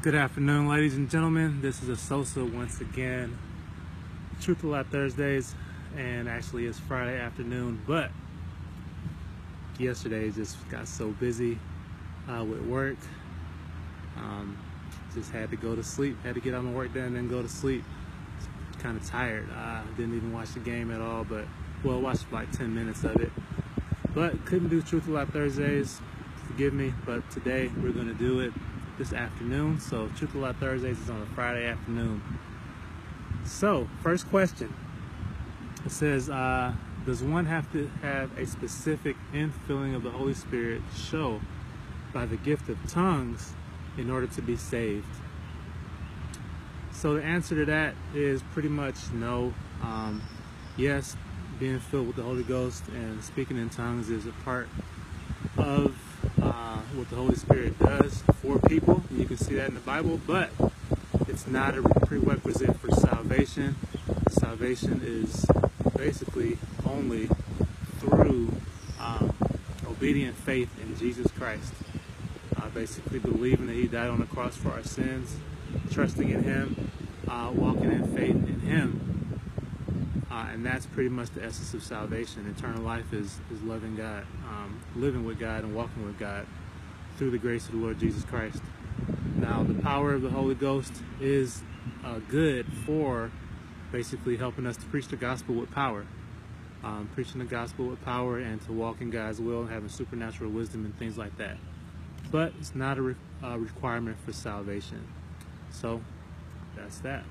Good afternoon, ladies and gentlemen. This is Asosa once again. Truth a Lot Thursdays, and actually it's Friday afternoon, but yesterday just got so busy with work. Just had to go to sleep, had to get all my work done and then go to sleep. Kind of tired. Didn't even watch the game at all, but well, watched like 10 minutes of it. But couldn't do Truth a Lot Thursdays, forgive me, but today we're going to do it this afternoon. So Truth a Lot Thursdays is on a Friday afternoon. So first question, it says, does one have to have a specific infilling of the Holy Spirit show by the gift of tongues in order to be saved? So the answer to that is pretty much no. Yes, being filled with the Holy Ghost and speaking in tongues is a part of what the Holy Spirit does for people. You can see that in the Bible, but it's not a prerequisite for salvation. Salvation is basically only through obedient faith in Jesus Christ. Basically believing that He died on the cross for our sins, trusting in Him, walking in faith in Him, and that's pretty much the essence of salvation. Eternal life is loving God, living with God and walking with God through the grace of the Lord Jesus Christ. Now, the power of the Holy Ghost is good for basically helping us to preach the gospel with power, preaching the gospel with power and to walk in God's will and having supernatural wisdom and things like that. But it's not a requirement for salvation. So that's that.